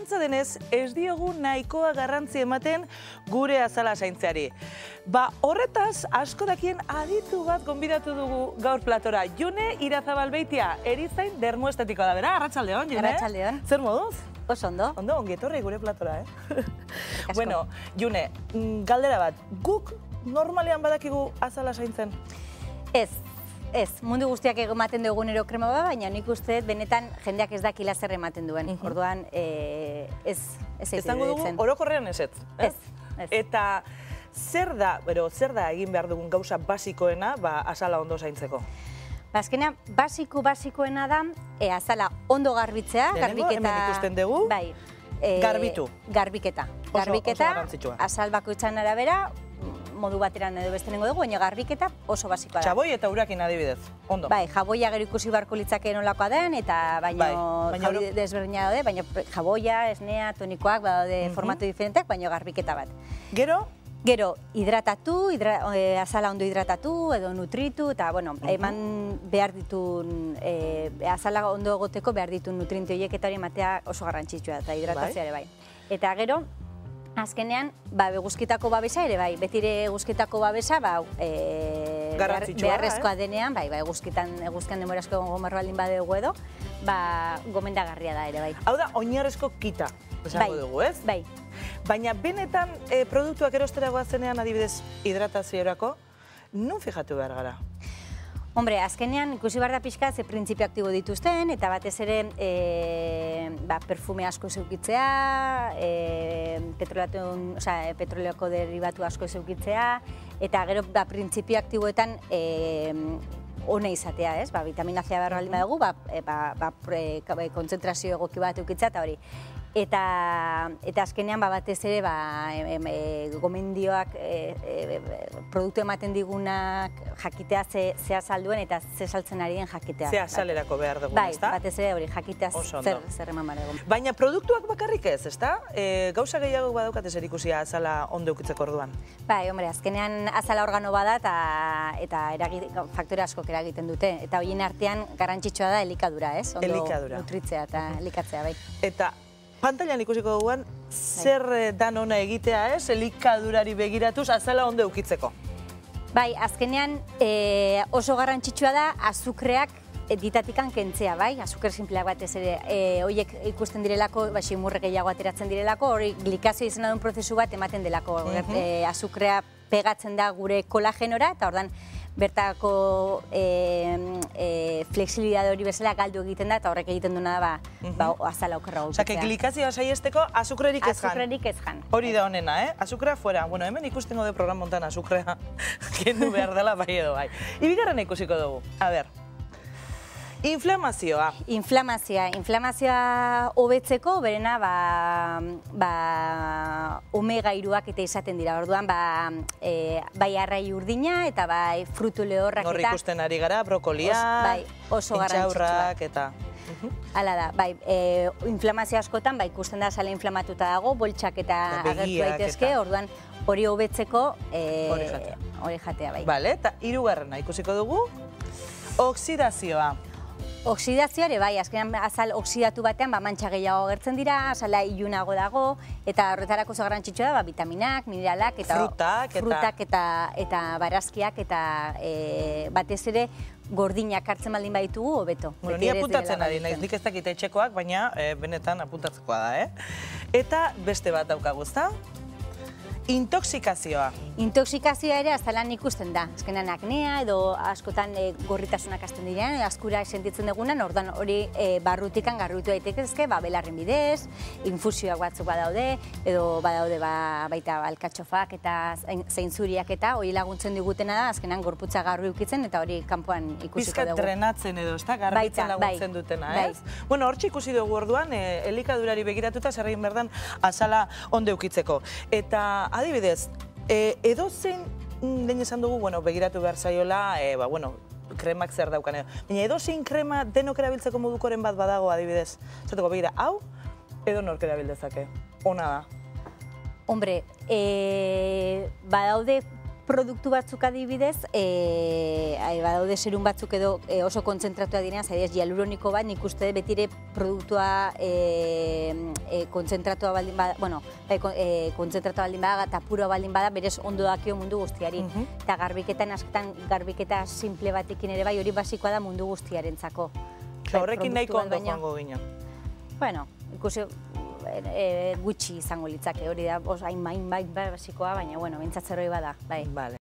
antza denez, ez diogu nahikoa garrantzi ematen gure azala zaintzeari. Horretaz, asko dakien aditu bat gonbidatu dugu gaur platora. June Irazabalbeitia, erizain dermoestetikoa da, bera? Arratsaldeon, June? Arratsaldeon. Zer moduz? Oso ondo. Ondo, ongi etorri gure platora, Bueno, June, galdera bat, guk normalean badakigu azala zaintzen? Ez, mundu guztiak ematen dugunero krema bat, baina nik uste benetan jendeak ez dakila zer ematen duen. Orduan, ez esango dugu, orokorrean ezetz. Ez. Eta zer da egin behar dugun gauza basikoena azala ondo zaintzeko? Azkenean, basikoena da, azala ondo garbitzea, garbiketa... Hemen ikusten dugu, garbitu. Garbiketa. Garbiketa, azal bakoitzan arabera, modu bateran edo beste nengo dugu, baina garbiketa oso basikoa da. Txaboi eta urakin adibidez, ondo. Bai, jaboia gero ikusi barko litzake nolakoa den, eta baina jabi desberdina daude, baina jaboia, esnea, tonikoak, badaude formatu diferenteak, baina garbiketa bat. Gero? Gero, hidratatu, azala ondo hidratatu, edo nutritu, eta, bueno, eman behar ditun, azala ondo egoteko behar ditun nutriente horiek eta hori ematea oso garrantzitsua, eta hidratazioa ere bai. Eta gero, azkenean, eguzkitako babesa ere bai, betire eguzkitako babesa, beharrezkoa denean, eguzkian demorazko gomar baldin badegu edo, gomendagarria da ere bai. Hau da, oinarrezko kita, esango dugu, ez? Bai. Baina benetan produktuak erostera goazenean adibidez hidrataziorako, non fijatu behar gara? Hombre, azkenean ikusi behar da pixka ze printzipio aktibo dituzten, eta batez ere perfume asko zeukitzea, petroleoko derivatu asko zeukitzea, eta gero printzipio aktiboetan ona izatea, ez? Vitamina C behar baldin badugu, kontzentrazio egoki bat eukitzea, eta hori. Eta azkenean batez ere gomendioak produktu ematen digunak jakitea ze azalduen eta ze saltzen ari den jakitea. Ze azalerako behar dugun, ezta? Bai, batez ere hori jakitea zer eman behar dugun. Baina produktuak bakarrik ez, ezta? Gauza gehiago badaukat ezer ikusia azala ondo eukitzeko orduan. Bai, hombre, azkenean azala organo bada eta faktore askok eragiten dute. Eta horien artean garrantzitsua da elikadura, ez? Ondo nutritzea eta elikatzea, bai. Eta pantailan ikusiko duguan, zer dan ona egitea ez, elikadurari begiratuz azala ondo eukitzeko? Bai, azkenean oso garrantzitsua da azukreak ditatikan kentzea, bai? Azukre sinpleak batez ere, horiek ikusten direlako, simurre gehiago ateratzen direlako, hori glikazio izena duen prozesu bat ematen delako. Azukrea pegatzen da gure kolagenora, eta ordan bertako flexibilidade hori bezala galdu egiten da, eta horrek egiten duena da azala okerra gukitzea. Osa, glikazioa saiesteko azukrerik ez jan. Azukrerik ez jan. Hori da honena, azukrea fuera. Bueno, hemen ikustengo de program montan azukrea kendu behar dela bai edo bai. Ibigarren ikusiko dugu. A ber, inflamazioa. Inflamazioa hobetzeko, berena, omega 3ak eta izaten dira. Orduan, bai arrai urdina eta bai frutu lehorrak eta... Hor ikusten ari gara, brokolia, intxaurrak eta... Hala da, bai, inflamazio askotan, bai, ikusten da azala inflamatuta dago, boltxak eta agertu daitezke, orduan hori hobetzeko hori jatea, bai. Bale, eta hirugarrena ikusiko dugu, oksidazioa. Oksidazioa ere bai, azkenean azal oksidatu batean mantxa gehiago agertzen dira, azala ilunago dago, eta horretarako oso garrantzitsua da mineralak, frutak eta barazkiak, eta batez ere gordinak hartzen baldin baditugu hobeto. Ni apuntatzen ari, naiz nik ez dakit etxekoak, baina benetan apuntatzekoa da, Eta beste bat daukagu, ezta? Intoxikazioa. Intoxikazioa ere azalan ikusten da. Azkenean aknea edo askotan gorritasunak hasten direan, askura sentitzen dugunan, orduan hori barrutikan garbitu daitezke, belarren bidez, infusioak batzuk badaude, edo badaude baita alkatxofak eta zeintzuriak eta hori laguntzen digutena da, azkenean gorputza garbi ukitzen eta hori kanpoan ikusiko dugu. Pizkat drenatzen edo, ez da, garbitzen laguntzen dutena, ez? Bueno, hortxe ikusi dugu orduan, elikadurari begiratuta zer egin behar den azala ondo eukitzeko. Eta adibidez, edo zein den esan dugu, begiratu behar zaiola, kremak zer daukan edo. Baina edo zein krema denok erabiltzeko modukoren bat badago adibidez. Zateko, begira, hau, edo nork erabildezake. Ona da. Hombre, badaude produktu batzuk adibidez, badaude serum batzuk edo oso kontzentratua direnean, adibidez, hialuroniko bat, nik uste betire produktua kontzentratua baldin bada, kontzentratua baldin bada, eta puroa baldin bada, berez ondo dakio mundu guztiari. Eta garbiketan, asketan, garbiketa simple batekin ere bai, hori basikoa da mundu guztiarentzako. Horrekin nahiko ondo joango ginen. Bueno, ikusi, gutxi izango litzake, hori da, hain basikoa, baina, bueno, bintzatzeroi bada, bai.